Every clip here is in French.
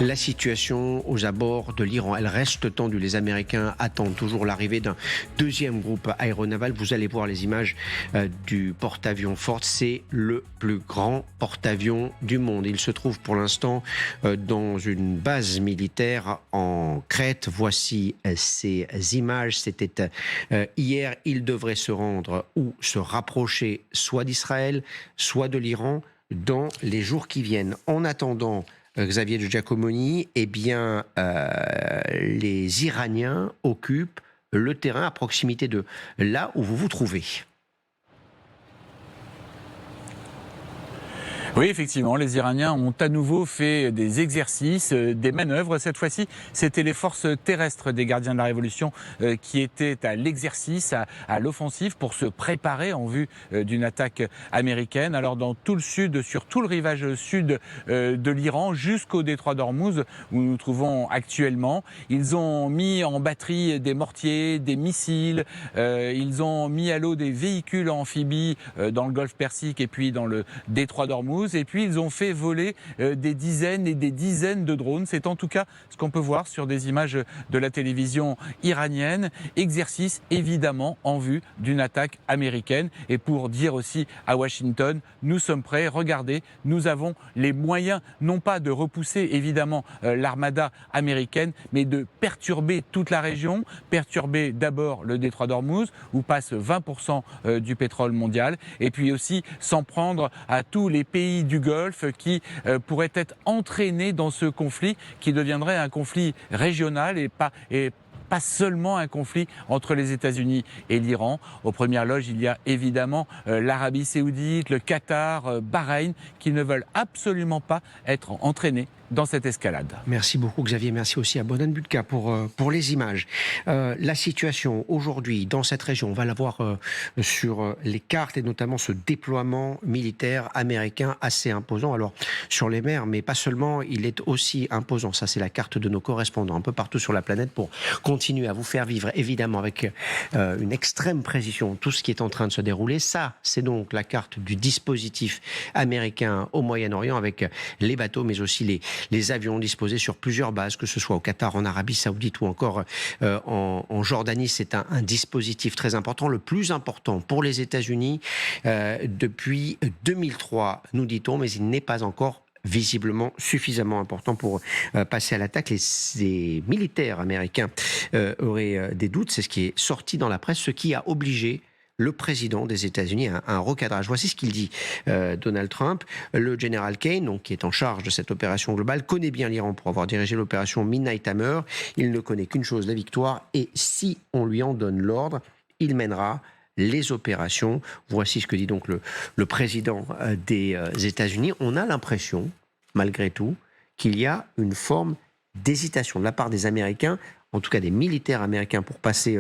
La situation aux abords de l'Iran, elle reste tendue. Les Américains attendent toujours l'arrivée d'un deuxième groupe aéronaval. Vous allez voir les images du porte-avions Ford. C'est le plus grand porte-avions du monde. Il se trouve pour l'instant dans une base militaire en Crète. Voici ces images. C'était hier. Il devrait se rendre ou se rapprocher soit d'Israël, soit de l'Iran dans les jours qui viennent. En attendant, Xavier de Giacomoni, eh bien, les Iraniens occupent le terrain à proximité de là où vous vous trouvez. Oui, effectivement, les Iraniens ont à nouveau fait des exercices, des manœuvres. Cette fois-ci, c'était les forces terrestres des gardiens de la Révolution qui étaient à l'exercice, à l'offensive pour se préparer en vue d'une attaque américaine. Alors dans tout le sud, sur tout le rivage sud de l'Iran, jusqu'au détroit d'Ormuz où nous nous trouvons actuellement, ils ont mis en batterie des mortiers, des missiles, ils ont mis à l'eau des véhicules amphibies dans le golfe Persique et puis dans le détroit d'Ormuz. Et puis ils ont fait voler des dizaines et des dizaines de drones. C'est en tout cas ce qu'on peut voir sur des images de la télévision iranienne. Exercice évidemment en vue d'une attaque américaine. Et pour dire aussi à Washington, nous sommes prêts, regardez, nous avons les moyens non pas de repousser évidemment l'armada américaine, mais de perturber toute la région, perturber d'abord le détroit d'Ormuz où passe 20% du pétrole mondial, et puis aussi s'en prendre à tous les pays du Golfe qui pourraient être entraînés dans ce conflit qui deviendrait un conflit régional et pas seulement un conflit entre les États-Unis et l'Iran. Aux premières loges, il y a évidemment l'Arabie Saoudite, le Qatar, Bahreïn, qui ne veulent absolument pas être entraînés dans cette escalade. Merci beaucoup Xavier, merci aussi à Bonan Budka pour les images. La situation aujourd'hui dans cette région, on va la voir sur les cartes et notamment ce déploiement militaire américain assez imposant. Alors sur les mers, mais pas seulement, il est aussi imposant. Ça c'est la carte de nos correspondants un peu partout sur la planète pour continuer à vous faire vivre évidemment avec une extrême précision tout ce qui est en train de se dérouler. Ça c'est donc la carte du dispositif américain au Moyen-Orient avec les bateaux mais aussi les avions disposés sur plusieurs bases, que ce soit au Qatar, en Arabie Saoudite ou encore en Jordanie. C'est un dispositif très important, le plus important pour les États-Unis depuis 2003, nous dit-on, mais il n'est pas encore visiblement suffisamment important pour passer à l'attaque. Les militaires américains auraient des doutes, c'est ce qui est sorti dans la presse, ce qui a obligé le président des États-Unis à un recadrage. Voici ce qu'il dit, Donald Trump. Le général Kane, donc, qui est en charge de cette opération globale, connaît bien l'Iran pour avoir dirigé l'opération Midnight Hammer. Il ne connaît qu'une chose, la victoire. Et si on lui en donne l'ordre, il mènera les opérations. Voici ce que dit donc le président des États-Unis. On a l'impression, malgré tout, qu'il y a une forme d'hésitation de la part des Américains, en tout cas des militaires américains, pour passer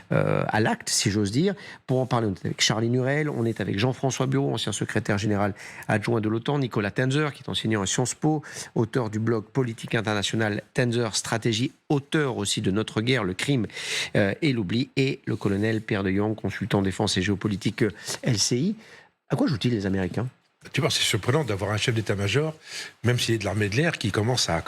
à l'acte, si j'ose dire. Pour en parler, on est avec Charlie Nurel, on est avec Jean-François Bureau, ancien secrétaire général adjoint de l'OTAN, Nicolas Tenzer, qui est enseignant à Sciences Po, auteur du blog politique international Tenzer Stratégie, auteur aussi de Notre guerre, le crime et l'oubli, et le colonel Pierre de Jong, consultant défense et géopolitique LCI. À quoi jouent-ils les Américains ? Tu vois, c'est surprenant d'avoir un chef d'état-major, même s'il est de l'armée de l'air, qui commence à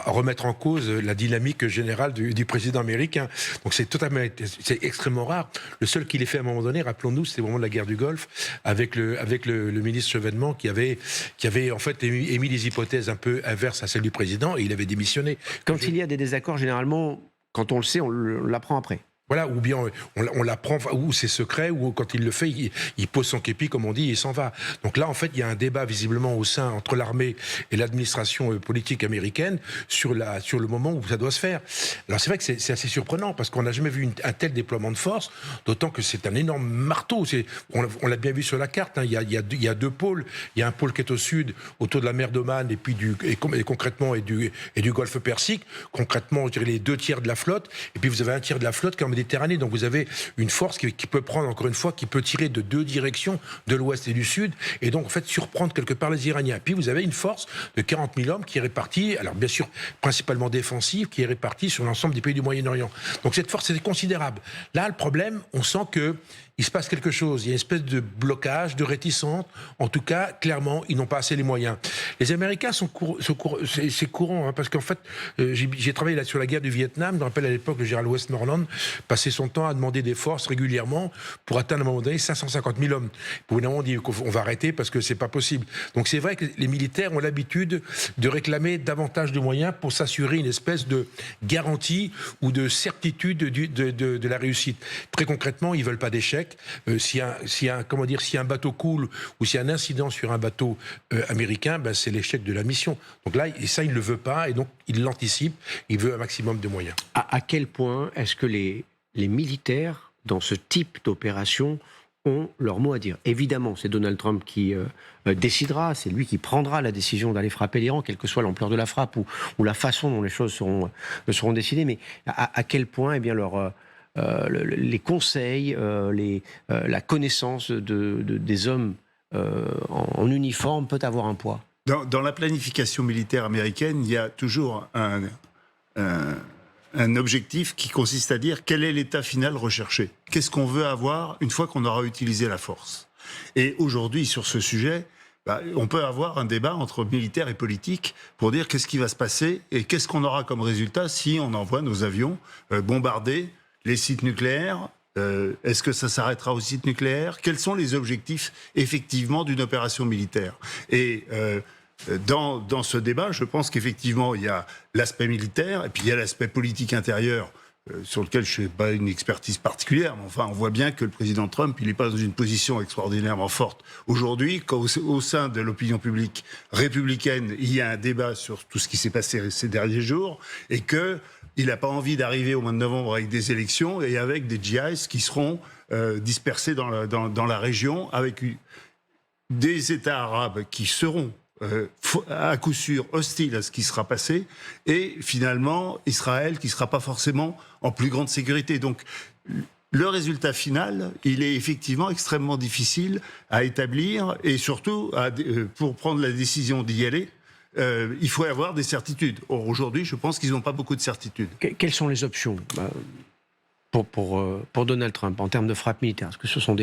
remettre en cause la dynamique générale du président américain. Donc c'est extrêmement rare. Le seul qui l'ait fait à un moment donné, rappelons-nous, c'était au moment de la guerre du Golfe, avec le ministre Chevènement, qui avait en fait émis des hypothèses un peu inverses à celles du président, et il avait démissionné. Quand il y a des désaccords, généralement, quand on le sait, on l'apprend après. Voilà, ou bien on l'apprend, ou c'est secret, ou quand il le fait, il pose son képi, comme on dit, et il s'en va. Donc là, en fait, il y a un débat visiblement au sein entre l'armée et l'administration politique américaine sur le moment où ça doit se faire. Alors c'est vrai que c'est assez surprenant, parce qu'on n'a jamais vu un tel déploiement de force, d'autant que c'est un énorme marteau. On l'a bien vu sur la carte, hein, il y a deux pôles. Il y a un pôle qui est au sud, autour de la mer d'Oman, et puis concrètement du Golfe Persique. Concrètement, je dirais les 2 tiers de la flotte, et puis vous avez 1 tiers de la flotte qui est en Méditerranée. Donc vous avez une force qui peut prendre, encore une fois, qui peut tirer de 2 directions, de l'ouest et du sud, et donc en fait surprendre quelque part les Iraniens. Puis vous avez une force de 40 000 hommes qui est répartie, alors bien sûr principalement défensive, qui est répartie sur l'ensemble des pays du Moyen-Orient. Donc cette force est considérable. Là, le problème, on sent que il se passe quelque chose. Il y a une espèce de blocage, de réticence. En tout cas, clairement, ils n'ont pas assez les moyens. Les Américains c'est courant, hein, parce qu'en fait, j'ai travaillé là sur la guerre du Vietnam. Je me rappelle à l'époque, le général Westmoreland passait son temps à demander des forces régulièrement pour atteindre à un moment donné 550 000 hommes. Pour évidemment, on dit qu'on va arrêter parce que c'est pas possible. Donc c'est vrai que les militaires ont l'habitude de réclamer davantage de moyens pour s'assurer une espèce de garantie ou de certitude de la réussite. Très concrètement, ils veulent pas d'échec. S'il y a un bateau coule ou s'il y a un incident sur un bateau américain, ben c'est l'échec de la mission. Donc là, et ça, il ne le veut pas, et donc il l'anticipe. Il veut un maximum de moyens. À quel point est-ce que les militaires, dans ce type d'opération, ont leur mot à dire? Évidemment, c'est Donald Trump qui décidera, c'est lui qui prendra la décision d'aller frapper l'Iran, quelle que soit l'ampleur de la frappe ou la façon dont les choses seront décidées. Mais à quel point, eh bien, les conseils, la connaissance des hommes en uniforme peut avoir un poids? Dans la planification militaire américaine, il y a toujours un objectif qui consiste à dire quel est l'état final recherché. Qu'est-ce qu'on veut avoir une fois qu'on aura utilisé la force? Et aujourd'hui, sur ce sujet, on peut avoir un débat entre militaires et politiques pour dire qu'est-ce qui va se passer et qu'est-ce qu'on aura comme résultat si on envoie nos avions bombarder les sites nucléaires. Est-ce que ça s'arrêtera au site nucléaire? Quels sont les objectifs, effectivement, d'une opération militaire? Et dans ce débat, je pense qu'effectivement, il y a l'aspect militaire et puis il y a l'aspect politique intérieur sur lequel je n'ai pas une expertise particulière. Mais enfin, on voit bien que le président Trump, il n'est pas dans une position extraordinairement forte. Aujourd'hui, quand au sein de l'opinion publique républicaine, il y a un débat sur tout ce qui s'est passé ces derniers jours et qu'il n'a pas envie d'arriver au mois de novembre avec des élections et avec des GIs qui seront dispersés dans la région, avec des États arabes qui seront à coup sûr hostile à ce qui sera passé, et finalement Israël qui ne sera pas forcément en plus grande sécurité. Donc le résultat final, il est effectivement extrêmement difficile à établir, et surtout pour prendre la décision d'y aller, il faut avoir des certitudes. Or aujourd'hui, je pense qu'ils n'ont pas beaucoup de certitudes. Quelles sont les options pour Donald Trump en termes de frappe militaire? Est-ce que ce sont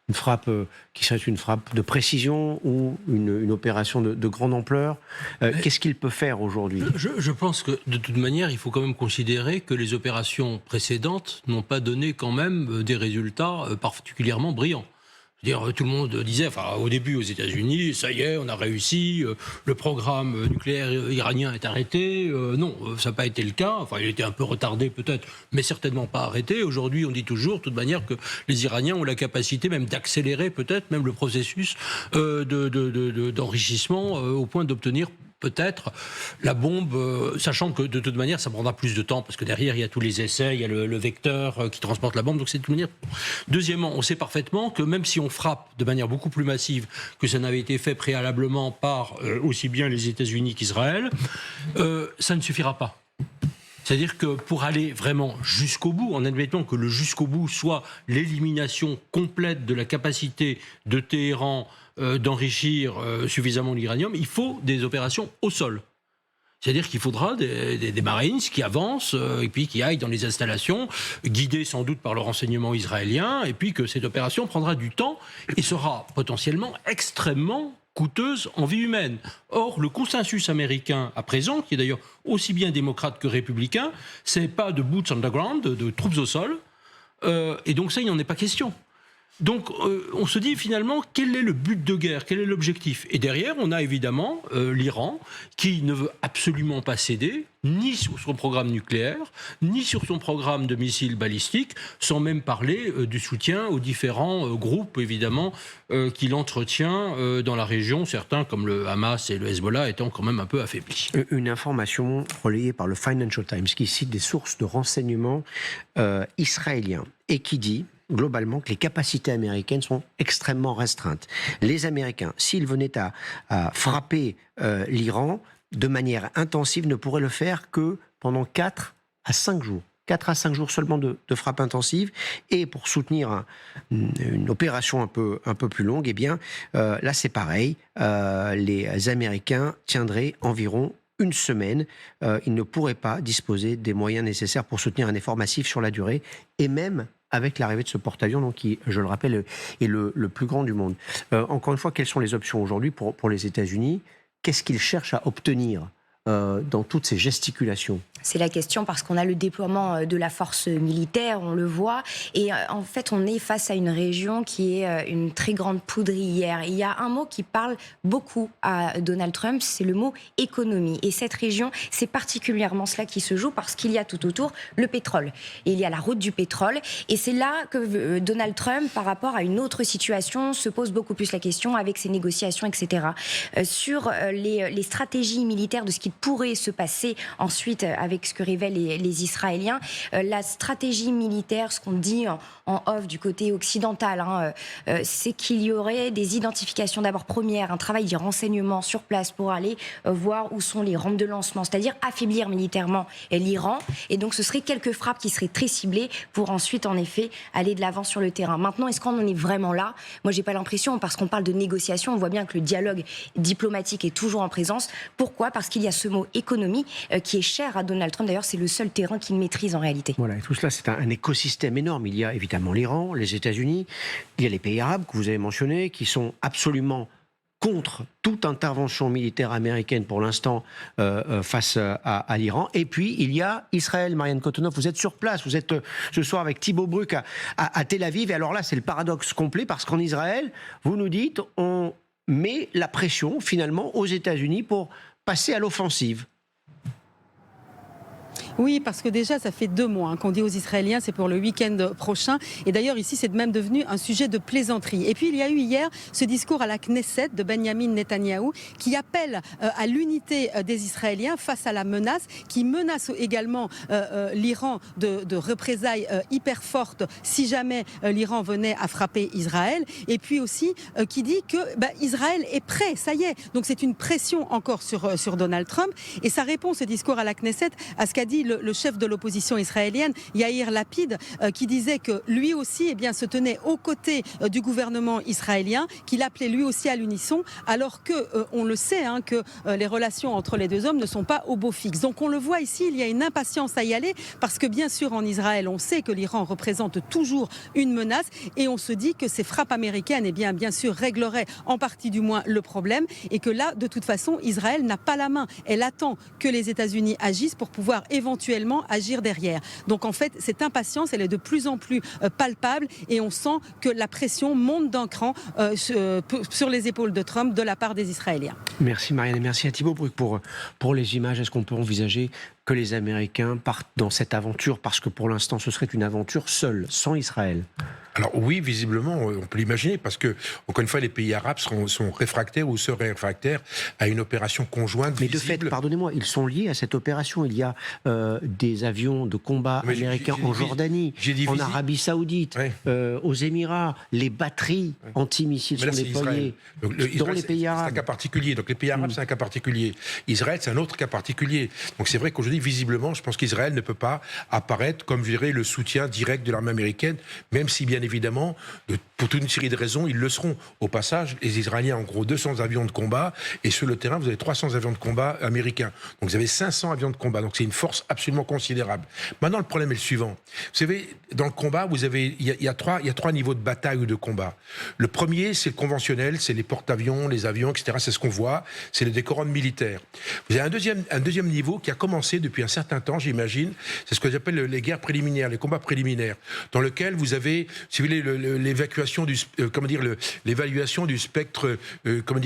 une frappe qui serait une frappe de précision ou une opération de grande ampleur? Qu'est-ce qu'il peut faire aujourd'hui? Je pense que, de toute manière, il faut quand même considérer que les opérations précédentes n'ont pas donné quand même des résultats particulièrement brillants. C'est-à-dire, tout le monde disait, au début aux États-Unis, ça y est, on a réussi, le programme nucléaire iranien est arrêté. Non, ça n'a pas été le cas. Enfin, il était un peu retardé peut-être, mais certainement pas arrêté. Aujourd'hui, on dit toujours, de toute manière, que les Iraniens ont la capacité même d'accélérer peut-être même le processus d'enrichissement au point d'obtenir peut-être la bombe, sachant que de toute manière ça prendra plus de temps parce que derrière il y a tous les essais, il y a le vecteur qui transporte la bombe, donc c'est de toute manière. Deuxièmement, on sait parfaitement que même si on frappe de manière beaucoup plus massive que ça n'avait été fait préalablement par aussi bien les États-Unis qu'Israël, ça ne suffira pas. C'est-à-dire que pour aller vraiment jusqu'au bout, en admettant que le jusqu'au bout soit l'élimination complète de la capacité de Téhéran d'enrichir suffisamment l'uranium, il faut des opérations au sol. C'est-à-dire qu'il faudra des Marines qui avancent et puis qui aillent dans les installations, guidés sans doute par le renseignement israélien, et puis que cette opération prendra du temps et sera potentiellement extrêmement coûteuse en vie humaine. Or, le consensus américain à présent, qui est d'ailleurs aussi bien démocrate que républicain, c'est pas de boots on the ground, de troupes au sol, et donc ça, il n'en est pas question. Donc, on se dit finalement, quel est le but de guerre? Quel est l'objectif? Et derrière, on a évidemment l'Iran qui ne veut absolument pas céder, ni sur son programme nucléaire, ni sur son programme de missiles balistiques, sans même parler du soutien aux différents groupes, évidemment, qu'il entretient dans la région, certains comme le Hamas et le Hezbollah étant quand même un peu affaiblis. Une information relayée par le Financial Times qui cite des sources de renseignement israéliens et qui dit globalement que les capacités américaines sont extrêmement restreintes. Les Américains, s'ils venaient à frapper l'Iran de manière intensive, ne pourraient le faire que pendant 4 à 5 jours. 4 à 5 jours seulement de frappe intensive. Et pour soutenir une opération un peu plus longue, eh bien, là c'est pareil. Les Américains tiendraient environ une semaine. Ils ne pourraient pas disposer des moyens nécessaires pour soutenir un effort massif sur la durée. Et même avec l'arrivée de ce porte-avions, donc, qui, je le rappelle, est le plus grand du monde. Encore une fois, quelles sont les options aujourd'hui pour les États-Unis? Qu'est-ce qu'ils cherchent à obtenir dans toutes ces gesticulations? C'est la question parce qu'on a le déploiement de la force militaire, on le voit, et en fait on est face à une région qui est une très grande poudrière. Il y a un mot qui parle beaucoup à Donald Trump, c'est le mot économie. Et cette région, c'est particulièrement cela qui se joue parce qu'il y a tout autour le pétrole. Et il y a la route du pétrole, et c'est là que Donald Trump, par rapport à une autre situation, se pose beaucoup plus la question avec ses négociations, etc. Sur les stratégies militaires de ce qui pourrait se passer ensuite avec ce que révèlent les Israéliens. La stratégie militaire, ce qu'on dit en off du côté occidental, c'est qu'il y aurait des identifications d'abord premières, un travail de renseignement sur place pour aller voir où sont les rampes de lancement, c'est-à-dire affaiblir militairement l'Iran. Et donc ce serait quelques frappes qui seraient très ciblées pour ensuite, en effet, aller de l'avant sur le terrain. Maintenant, est-ce qu'on en est vraiment là? Moi, j'ai pas l'impression, parce qu'on parle de négociation, on voit bien que le dialogue diplomatique est toujours en présence. Pourquoi? Parce qu'il y a ce mot économie qui est cher à Donald Trump. D'ailleurs, c'est le seul terrain qu'il maîtrise en réalité. Voilà, et tout cela, c'est un écosystème énorme. Il y a évidemment l'Iran, les États-Unis, il y a les pays arabes que vous avez mentionnés, qui sont absolument contre toute intervention militaire américaine pour l'instant face à l'Iran. Et puis, il y a Israël. Marianne Cottonov, vous êtes sur place, vous êtes ce soir avec Thibaut Bruck à Tel Aviv. Et alors là, c'est le paradoxe complet, parce qu'en Israël, vous nous dites, on met la pression finalement aux États-Unis pour passer à l'offensive. Oui, parce que déjà, ça fait 2 mois qu'on dit aux Israéliens, c'est pour le week-end prochain. Et d'ailleurs, ici, c'est même devenu un sujet de plaisanterie. Et puis, il y a eu hier ce discours à la Knesset de Benjamin Netanyahou qui appelle à l'unité des Israéliens face à la menace, qui menace également l'Iran de représailles hyper fortes si jamais l'Iran venait à frapper Israël. Et puis aussi, qui dit que Israël est prêt, ça y est. Donc, c'est une pression encore sur Donald Trump. Et ça répond, ce discours à la Knesset, à ce qu'a dit le chef de l'opposition israélienne, Yair Lapid, qui disait que lui aussi se tenait aux côtés du gouvernement israélien, qu'il appelait lui aussi à l'unisson, alors que on le sait, que les relations entre les deux hommes ne sont pas au beau fixe. Donc on le voit ici, il y a une impatience à y aller, parce que bien sûr en Israël, on sait que l'Iran représente toujours une menace, et on se dit que ces frappes américaines, bien sûr, régleraient en partie du moins le problème, et que là, de toute façon, Israël n'a pas la main. Elle attend que les États-Unis agissent pour pouvoir éventuellement agir derrière. Donc en fait, cette impatience, elle est de plus en plus palpable, et on sent que la pression monte d'un cran sur les épaules de Trump de la part des Israéliens. Merci Marianne, et merci à Thibaut Bruck pour les images. Est-ce qu'on peut envisager que les Américains partent dans cette aventure, parce que pour l'instant ce serait une aventure seule, sans Israël? Alors oui, visiblement, on peut l'imaginer, parce que, encore une fois, les pays arabes sont réfractaires ou seraient réfractaires à une opération conjointe Mais visible. de fait, pardonnez-moi, ils sont liés à cette opération. Il y a des avions de combat américains en Jordanie, en Arabie Saoudite, aux Émirats. Les batteries antimissiles sont déployées dans les pays arabes. C'est un cas particulier. Donc les pays arabes, c'est un cas particulier. Israël, c'est un autre cas particulier. Donc c'est vrai qu'aujourd'hui, visiblement, je pense qu'Israël ne peut pas apparaître comme, je dirais, le soutien direct de l'armée américaine, même si, bien évidemment, pour toute une série de raisons, ils le seront. Au passage, les Israéliens ont en gros 200 avions de combat, et sur le terrain, vous avez 300 avions de combat américains. Donc vous avez 500 avions de combat. Donc c'est une force absolument considérable. Maintenant, le problème est le suivant. Vous savez, dans le combat, il y a trois niveaux de bataille ou de combat. Le premier, c'est le conventionnel, c'est les porte-avions, les avions, etc. C'est ce qu'on voit, c'est le décorum militaire. Vous avez un deuxième niveau qui a commencé depuis un certain temps, j'imagine. C'est ce que j'appelle les guerres préliminaires, les combats préliminaires, dans lequel vous avez, si vous voulez, l'évaluation du spectre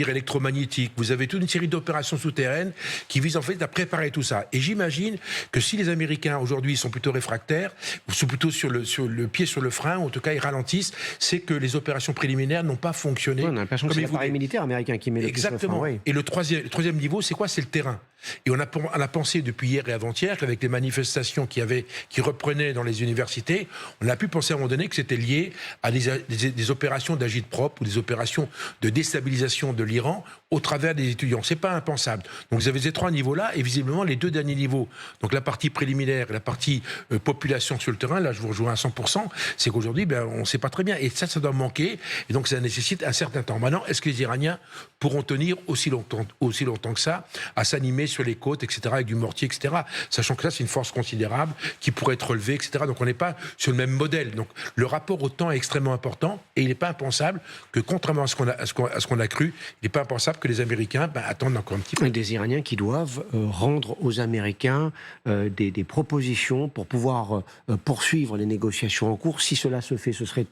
électromagnétique. Vous avez toute une série d'opérations souterraines qui visent en fait à préparer tout ça. Et j'imagine que si les Américains aujourd'hui sont plutôt réfractaires, ou sont plutôt sur le pied sur le frein, ou en tout cas ils ralentissent, c'est que les opérations préliminaires n'ont pas fonctionné. On a l'impression que c'est l'appareil militaire américain qui met le pied sur le frein. Exactement. Et le troisième niveau, c'est quoi? C'est le terrain. Et on a pensé depuis hier et avant-hier qu'avec les manifestations qui reprenaient dans les universités, on a pu penser à un moment donné que c'était lié à des opérations d'agite-propre ou des opérations de déstabilisation de l'Iran au travers des étudiants. C'est pas impensable. Donc vous avez ces 3 niveaux-là, et visiblement les 2 derniers niveaux, donc la partie préliminaire et la partie population sur le terrain, là je vous rejoins à 100%, c'est qu'aujourd'hui on ne sait pas très bien. Et ça doit manquer, et donc ça nécessite un certain temps. Maintenant, est-ce que les Iraniens pourront tenir aussi longtemps que ça à s'animer sur les côtes, etc., avec du mortier, etc. Sachant que là, c'est une force considérable qui pourrait être relevée, etc. Donc on n'est pas sur le même modèle. Donc le rapport au temps est extrêmement important et il n'est pas impensable que, contrairement à ce qu'on a cru, il n'est pas impensable que les Américains attendent encore un petit peu. Et des Iraniens qui doivent rendre aux Américains des propositions pour pouvoir poursuivre les négociations en cours. Si cela se fait, ce serait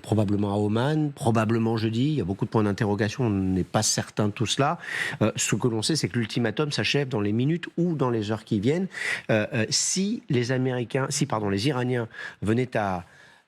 probablement à Oman, probablement jeudi. Il y a beaucoup de points d'interrogation, on n'est pas certain de tout cela. Ce que l'on sait, c'est que l'ultimatum s'achève dans les minutes ou dans les heures qui viennent. Si les Iraniens venaient à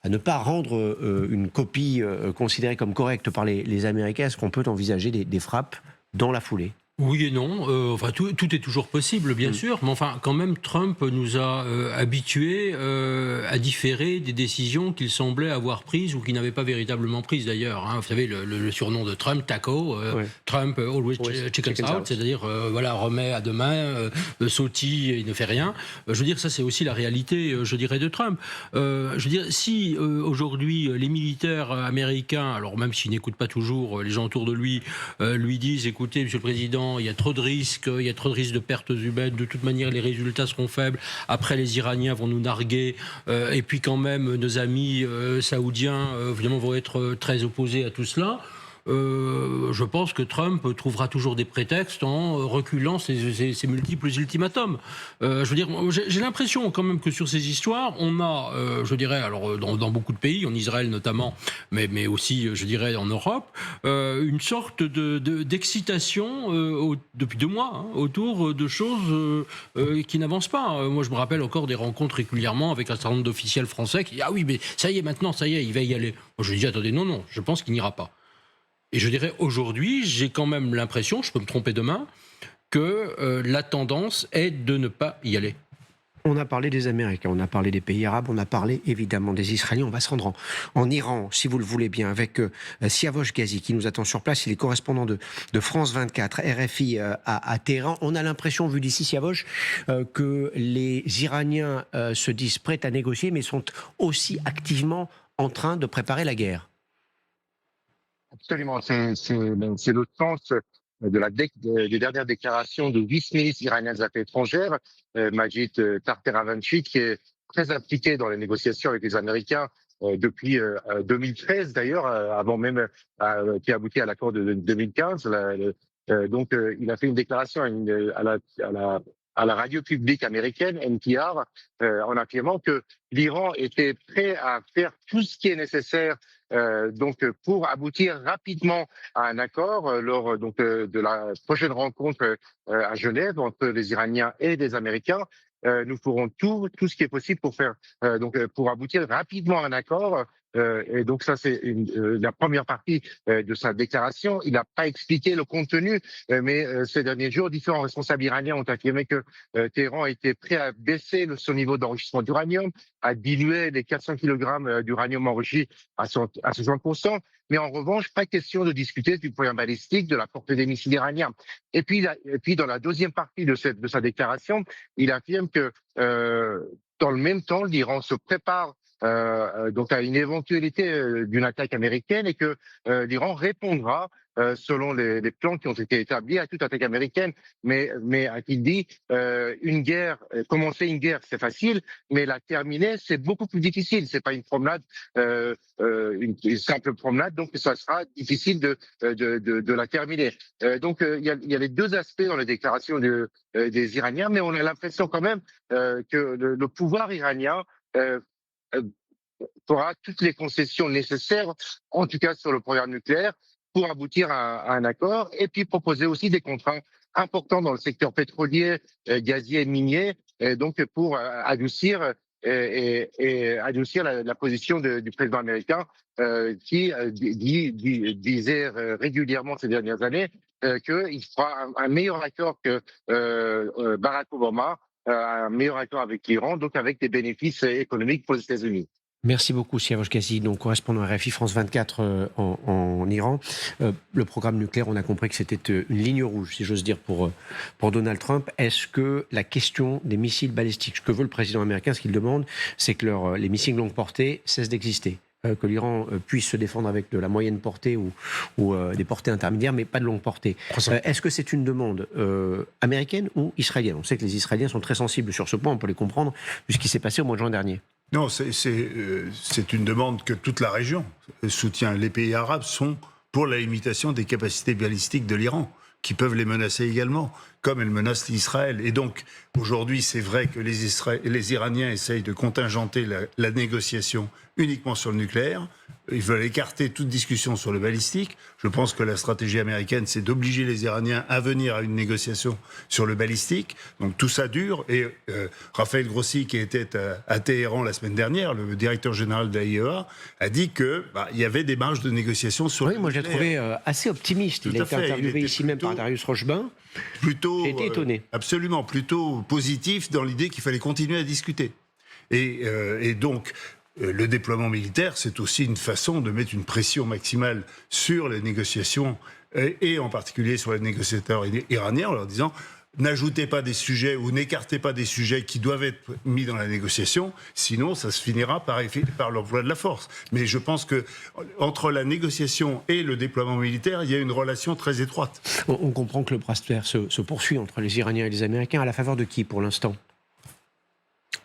ne pas rendre une copie considérée comme correcte par les Américains, est-ce qu'on peut envisager des frappes dans la foulée ? Oui et non. Tout est toujours possible, bien sûr. Mais enfin, quand même, Trump nous a habitués à différer des décisions qu'il semblait avoir prises ou qu'il n'avait pas véritablement prises, d'ailleurs. Vous savez, le surnom de Trump, Taco, Trump always chickens out, c'est-à-dire, remet à demain, sautille, il ne fait rien. Je veux dire, ça, c'est aussi la réalité, je dirais, de Trump. Je veux dire, si aujourd'hui, les militaires américains, alors même s'ils n'écoutent pas toujours les gens autour de lui, lui disent, écoutez, Monsieur le Président, il y a trop de risques, de pertes humaines. De toute manière, les résultats seront faibles. Après, les Iraniens vont nous narguer. Et puis, quand même, nos amis saoudiens, évidemment, vont être très opposés à tout cela. Je pense que Trump trouvera toujours des prétextes en reculant ses multiples ultimatums. Je veux dire, j'ai l'impression quand même que sur ces histoires, on a, je dirais, alors dans beaucoup de pays, en Israël notamment, mais aussi, je dirais, en Europe, une sorte d'excitation depuis 2 mois autour de choses qui n'avancent pas. Moi, je me rappelle encore des rencontres régulièrement avec un certain nombre d'officiels français qui disent « Ah oui, mais ça y est, maintenant, ça y est, il va y aller ». Moi, je dis « Attendez, non, je pense qu'il n'ira pas ». Et je dirais, aujourd'hui, j'ai quand même l'impression, je peux me tromper demain, que la tendance est de ne pas y aller. On a parlé des Américains, on a parlé des pays arabes, on a parlé évidemment des Israéliens. On va se rendre en Iran, si vous le voulez bien, avec Siavosh Ghazi qui nous attend sur place. Il est correspondant de France 24, RFI à Téhéran. On a l'impression, vu d'ici, Siavosh, que les Iraniens se disent prêts à négocier, mais sont aussi activement en train de préparer la guerre. Absolument, c'est le sens des dernières déclarations de vice-ministre iranien des Affaires étrangères, Majid Tarteravanchi, qui est très impliqué dans les négociations avec les Américains depuis 2013 d'ailleurs, avant même qui a abouti à l'accord de 2015. Donc, il a fait une déclaration à la radio publique américaine, NPR, en affirmant que l'Iran était prêt à faire tout ce qui est nécessaire pour aboutir rapidement à un accord lors de la prochaine rencontre à Genève entre les Iraniens et les Américains. Nous ferons tout ce qui est possible pour aboutir rapidement à un accord. Et donc ça, c'est la première partie de sa déclaration. Il n'a pas expliqué le contenu, mais ces derniers jours, différents responsables iraniens ont affirmé que Téhéran était prêt à baisser son niveau d'enrichissement d'uranium, à diluer les 400 kg d'uranium enrichi à 60%. Mais en revanche, pas question de discuter du programme balistique, de la portée des missiles iraniens. Et puis dans la deuxième partie de sa déclaration, il affirme que dans le même temps, l'Iran se prépare à une éventualité d'une attaque américaine et que l'Iran répondra selon les plans qui ont été établis à toute attaque américaine. Mais il dit commencer une guerre, c'est facile, mais la terminer, c'est beaucoup plus difficile. C'est pas une promenade, une simple promenade, donc ça sera difficile de la terminer. Donc il y a les deux aspects dans les déclarations des Iraniens, mais on a l'impression quand même que le pouvoir iranien fera toutes les concessions nécessaires, en tout cas sur le programme nucléaire, pour aboutir à un accord et puis proposer aussi des contrats importants dans le secteur pétrolier, gazier et minier, donc pour adoucir la position du président américain qui disait régulièrement ces dernières années qu'il fera un meilleur accord que Barack Obama, un meilleur accord avec l'Iran, donc avec des bénéfices économiques pour les États-Unis. Merci beaucoup, Siavosh Ghazi, donc correspondant à RFI France 24 en Iran. Le programme nucléaire, on a compris que c'était une ligne rouge, si j'ose dire, pour Donald Trump. Est-ce que la question des missiles balistiques, ce que veut le président américain, ce qu'il demande, c'est que les missiles longue portée cessent d'exister que l'Iran puisse se défendre avec de la moyenne portée ou des portées intermédiaires, mais pas de longue portée. Est-ce que c'est une demande américaine ou israélienne? On sait que les Israéliens sont très sensibles sur ce point, on peut les comprendre, vu ce qui s'est passé au mois de juin dernier. Non, c'est une demande que toute la région soutient. Les pays arabes sont pour la limitation des capacités balistiques de l'Iran, qui peuvent les menacer également, comme elles menacent l'Israël. Et donc, aujourd'hui, c'est vrai que les Iraniens essayent de contingenter la négociation uniquement sur le nucléaire. Ils veulent écarter toute discussion sur le balistique. Je pense que la stratégie américaine, c'est d'obliger les Iraniens à venir à une négociation sur le balistique. Donc tout ça dure. Et Raphaël Grossi, qui était à Téhéran la semaine dernière, le directeur général de l'AIEA, a dit qu'il y avait des marges de négociation sur le moi je l'ai nucléaire. trouvé assez optimiste. Il a été interviewé ici même par Darius Rochebin. Plutôt, j'ai été étonné. Absolument, plutôt positif dans l'idée qu'il fallait continuer à discuter. Et donc, le déploiement militaire, c'est aussi une façon de mettre une pression maximale sur les négociations, et en particulier sur les négociateurs iraniens, en leur disant n'ajoutez pas des sujets ou n'écartez pas des sujets qui doivent être mis dans la négociation, sinon ça se finira par l'emploi de la force. Mais je pense que entre la négociation et le déploiement militaire, il y a une relation très étroite. On comprend que le bras de fer se poursuit entre les Iraniens et les Américains. À la faveur de qui pour l'instant?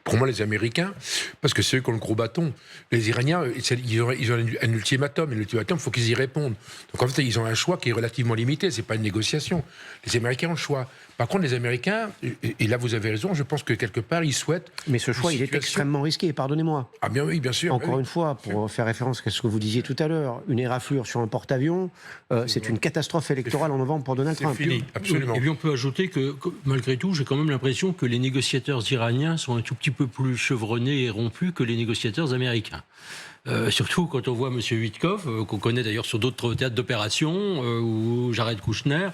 Pour moi, les Américains, parce que c'est eux qui ont le gros bâton. Les Iraniens, ils ont un ultimatum, et l'ultimatum, il faut qu'ils y répondent. Donc en fait, ils ont un choix qui est relativement limité, c'est pas une négociation. Les Américains ont le choix. Par contre, les Américains, et là vous avez raison, je pense que quelque part, ils souhaitent... Mais ce choix, il est extrêmement risqué, pardonnez-moi. Ah bien oui, bien sûr. Encore une fois, pour faire référence à ce que vous disiez tout à l'heure, une éraflure sur un porte-avions, c'est une catastrophe électorale en novembre pour Donald Trump. C'est fini, absolument. Et puis on peut ajouter que malgré tout, j'ai quand même l'impression que les négociateurs iraniens sont un tout petit peu plus chevronnés et rompus que les négociateurs américains. Surtout quand on voit M. Witkoff, qu'on connaît d'ailleurs sur d'autres théâtres d'opération, ou Jared Kushner,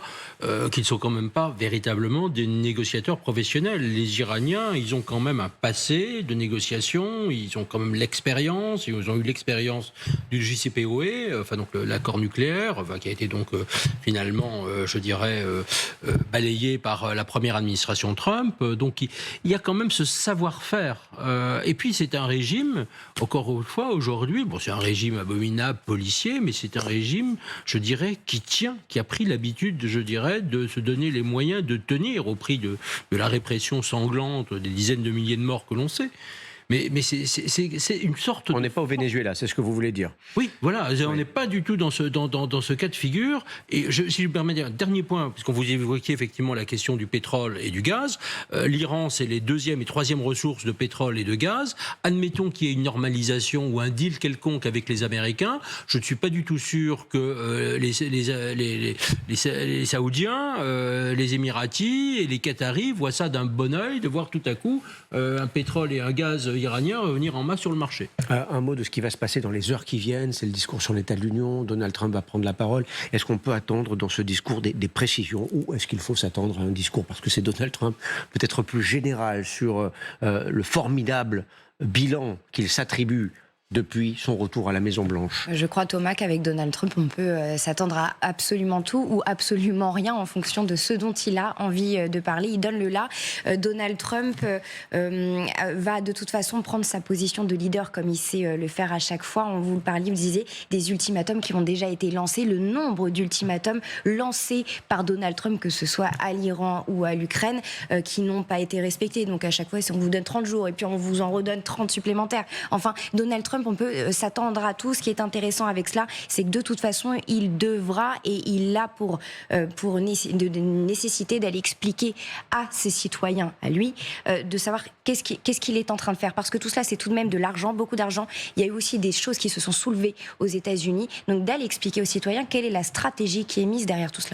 qui ne sont quand même pas véritablement des négociateurs professionnels. Les Iraniens, ils ont quand même un passé de négociation, ils ont quand même l'expérience, ils ont eu l'expérience du JCPOA, enfin donc l'accord nucléaire, qui a été donc finalement, je dirais, balayé par la première administration Trump. Donc il y a quand même ce savoir-faire. Et puis c'est un régime, encore une fois, aujourd'hui, bon, c'est un régime abominable, policier, mais c'est un régime, je dirais, qui a pris l'habitude, je dirais, de se donner les moyens de tenir au prix de la répression sanglante, des dizaines de milliers de morts que l'on sait. Mais c'est une sorte... On n'est pas au Venezuela, c'est ce que vous voulez dire. Oui, voilà, on n'est pas du tout dans ce cas de figure. Et si je me permets un dernier point, puisqu'on vous évoquiez effectivement la question du pétrole et du gaz, l'Iran, c'est les deuxième et troisième ressources de pétrole et de gaz. Admettons qu'il y ait une normalisation ou un deal quelconque avec les Américains. Je ne suis pas du tout sûr que les Saoudiens, les Émiratis et les Qataris voient ça d'un bon œil, de voir tout à coup un pétrole et un gaz iranien revenir en masse sur le marché. Un mot de ce qui va se passer dans les heures qui viennent, c'est le discours sur l'état de l'Union, Donald Trump va prendre la parole. Est-ce qu'on peut attendre dans ce discours des précisions, ou est-ce qu'il faut s'attendre à un discours, parce que c'est Donald Trump, peut-être plus général sur le formidable bilan qu'il s'attribue depuis son retour à la Maison-Blanche? Je crois, Thomas, qu'avec Donald Trump, on peut s'attendre à absolument tout ou absolument rien en fonction de ce dont il a envie de parler. Il donne le là. Donald Trump va de toute façon prendre sa position de leader comme il sait le faire à chaque fois. On vous le parliez, vous disiez, des ultimatums qui ont déjà été lancés. Le nombre d'ultimatums lancés par Donald Trump, que ce soit à l'Iran ou à l'Ukraine, qui n'ont pas été respectés. Donc à chaque fois, si on vous donne 30 jours et puis on vous en redonne 30 supplémentaires. Enfin, Donald Trump, on peut s'attendre à tout. Ce qui est intéressant avec cela, c'est que de toute façon, il devra et il a pour nécessité d'aller expliquer à ses citoyens, à lui, de savoir qu'est-ce qu'il est en train de faire. Parce que tout cela, c'est tout de même de l'argent, beaucoup d'argent. Il y a eu aussi des choses qui se sont soulevées aux États-Unis. Donc d'aller expliquer aux citoyens quelle est la stratégie qui est mise derrière tout cela.